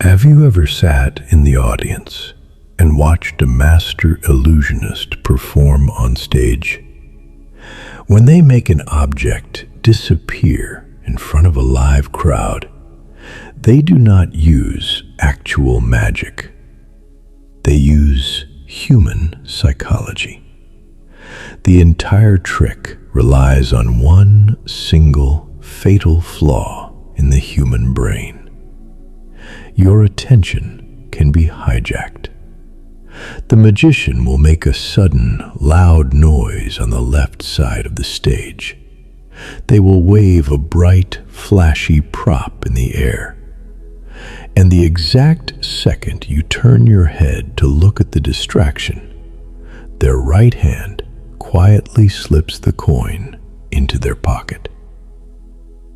Have you ever sat in the audience and watched a master illusionist perform on stage? When they make an object disappear in front of a live crowd, they do not use actual magic. They use human psychology. The entire trick relies on one single fatal flaw in the human brain. Your attention can be hijacked. The magician will make a sudden, loud noise on the left side of the stage. They will wave a bright, flashy prop in the air. And the exact second you turn your head to look at the distraction, their right hand quietly slips the coin into their pocket.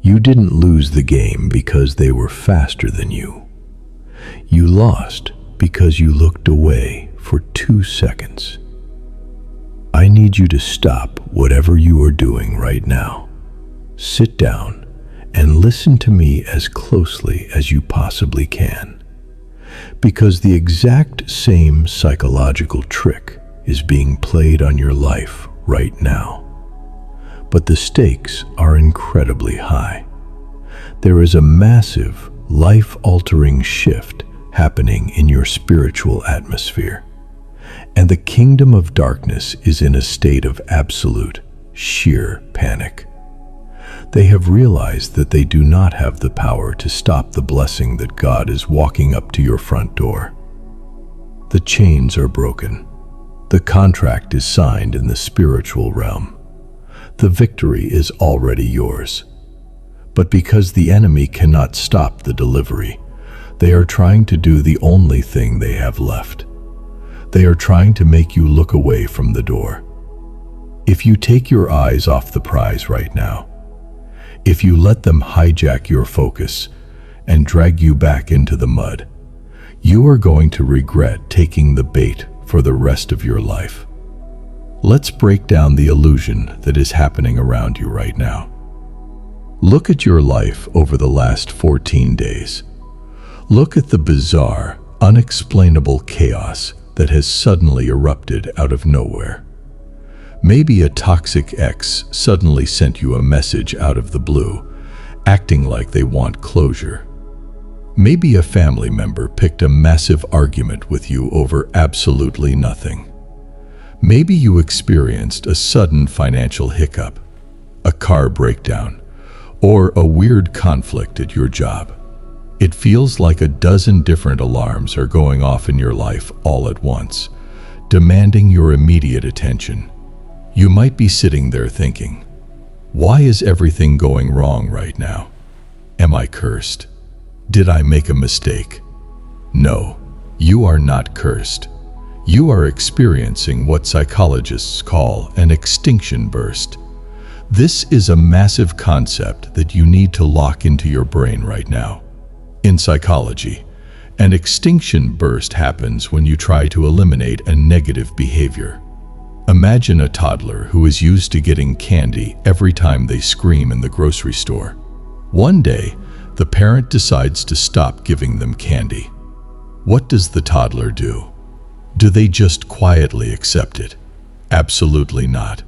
You didn't lose the game because they were faster than you. You lost because you looked away for 2 seconds. I need you to stop whatever you are doing right now. Sit down and listen to me as closely as you possibly can, because the exact same psychological trick is being played on your life right now. But the stakes are incredibly high. There is a massive, life-altering shift happening in your spiritual atmosphere, and the kingdom of darkness is in a state of absolute, sheer panic. They have realized that they do not have the power to stop the blessing that God is walking up to your front door. The chains are broken. The contract is signed in the spiritual realm. The victory is already yours. But because the enemy cannot stop the delivery, they are trying to do the only thing they have left. They are trying to make you look away from the door. If you take your eyes off the prize right now, if you let them hijack your focus and drag you back into the mud, you are going to regret taking the bait for the rest of your life. Let's break down the illusion that is happening around you right now. Look at your life over the last 14 days. Look at the bizarre, unexplainable chaos that has suddenly erupted out of nowhere. Maybe a toxic ex suddenly sent you a message out of the blue, acting like they want closure. Maybe a family member picked a massive argument with you over absolutely nothing. Maybe you experienced a sudden financial hiccup, a car breakdown, or a weird conflict at your job. It feels like a dozen different alarms are going off in your life all at once, demanding your immediate attention. You might be sitting there thinking, why is everything going wrong right now? Am I cursed? Did I make a mistake? No, you are not cursed. You are experiencing what psychologists call an extinction burst. This is a massive concept that you need to lock into your brain right now. In psychology, an extinction burst happens when you try to eliminate a negative behavior. Imagine a toddler who is used to getting candy every time they scream in the grocery store. One day, the parent decides to stop giving them candy. What does the toddler do? Do they just quietly accept it? Absolutely not.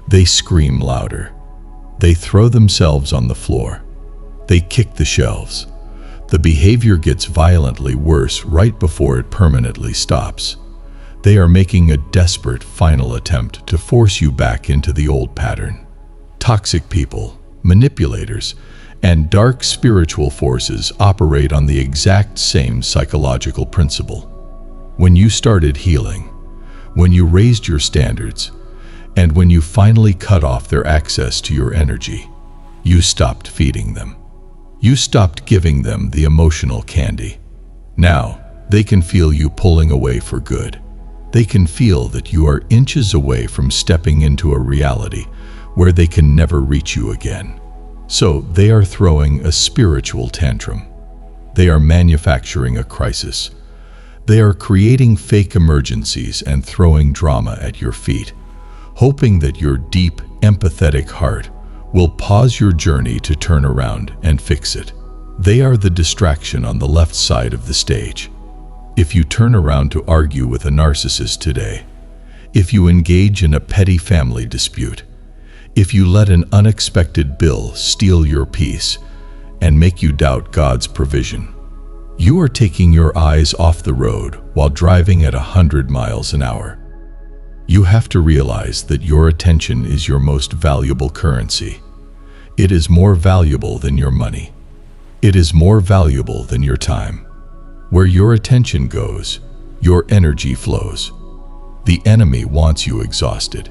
They scream louder. They throw themselves on the floor. They kick the shelves. The behavior gets violently worse right before it permanently stops. They are making a desperate final attempt to force you back into the old pattern. Toxic people, manipulators, and dark spiritual forces operate on the exact same psychological principle. When you started healing, when you raised your standards, and when you finally cut off their access to your energy, you stopped feeding them. You stopped giving them the emotional candy. Now, they can feel you pulling away for good. They can feel that you are inches away from stepping into a reality where they can never reach you again. So they are throwing a spiritual tantrum. They are manufacturing a crisis. They are creating fake emergencies and throwing drama at your feet, hoping that your deep, empathetic heart will pause your journey to turn around and fix it. They are the distraction on the left side of the stage. If you turn around to argue with a narcissist today, if you engage in a petty family dispute, if you let an unexpected bill steal your peace and make you doubt God's provision, you are taking your eyes off the road while driving at 100 miles an hour. You have to realize that your attention is your most valuable currency. It is more valuable than your money. It is more valuable than your time. Where your attention goes, your energy flows. The enemy wants you exhausted.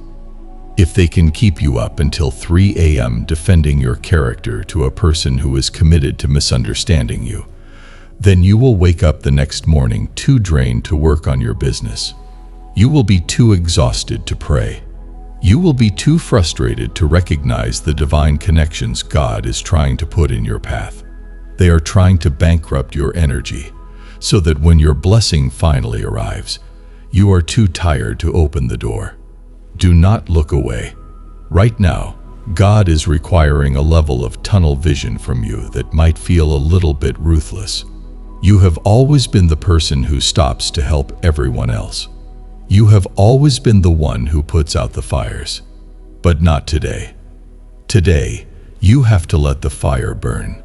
If they can keep you up until 3 a.m. defending your character to a person who is committed to misunderstanding you, then you will wake up the next morning too drained to work on your business. You will be too exhausted to pray. You will be too frustrated to recognize the divine connections God is trying to put in your path. They are trying to bankrupt your energy, so that when your blessing finally arrives, you are too tired to open the door. Do not look away. Right now, God is requiring a level of tunnel vision from you that might feel a little bit ruthless. You have always been the person who stops to help everyone else. You have always been the one who puts out the fires. But not today. Today, you have to let the fire burn.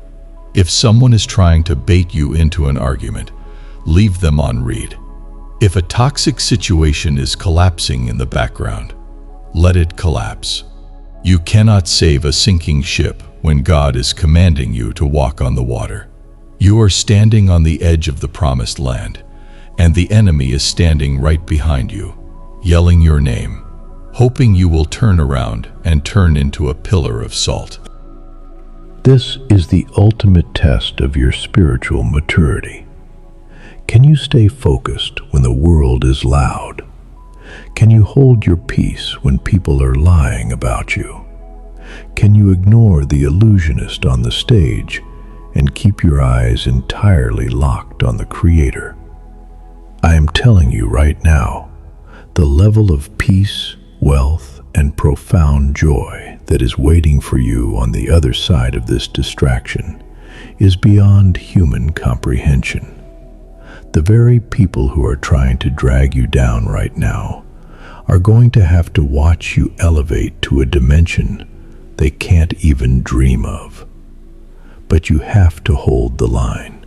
If someone is trying to bait you into an argument, leave them on read. If a toxic situation is collapsing in the background, let it collapse. You cannot save a sinking ship when God is commanding you to walk on the water. You are standing on the edge of the promised land, and the enemy is standing right behind you, yelling your name, hoping you will turn around and turn into a pillar of salt. This is the ultimate test of your spiritual maturity. Can you stay focused when the world is loud? Can you hold your peace when people are lying about you? Can you ignore the illusionist on the stage and keep your eyes entirely locked on the Creator? I am telling you right now, the level of peace, wealth, and profound joy that is waiting for you on the other side of this distraction is beyond human comprehension. The very people who are trying to drag you down right now are going to have to watch you elevate to a dimension they can't even dream of. But you have to hold the line.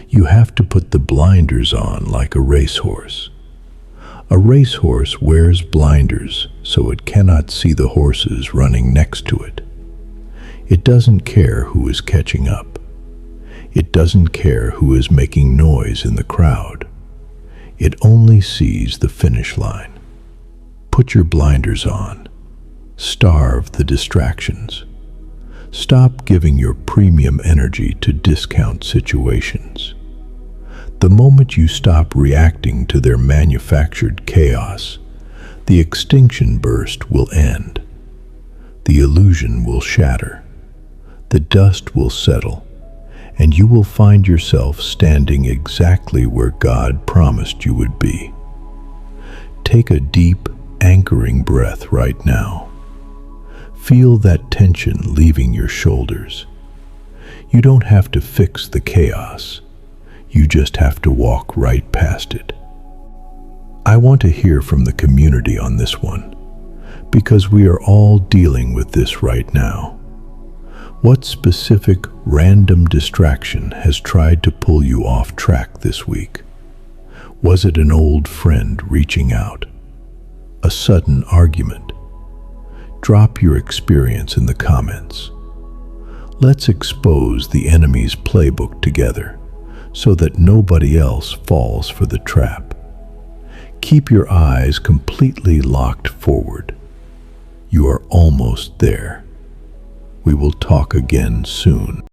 You have to put the blinders on like a racehorse. A racehorse wears blinders so it cannot see the horses running next to it. It doesn't care who is catching up. It doesn't care who is making noise in the crowd. It only sees the finish line. Put your blinders on. Starve the distractions. Stop giving your premium energy to discount situations. The moment you stop reacting to their manufactured chaos, the extinction burst will end. The illusion will shatter. The dust will settle, and you will find yourself standing exactly where God promised you would be. Take a deep, anchoring breath right now. Feel that tension leaving your shoulders. You don't have to fix the chaos. You just have to walk right past it. I want to hear from the community on this one, because we are all dealing with this right now. What specific random distraction has tried to pull you off track this week? Was it an old friend reaching out? A sudden argument? Drop your experience in the comments. Let's expose the enemy's playbook together so that nobody else falls for the trap. Keep your eyes completely locked forward. You are almost there. We will talk again soon.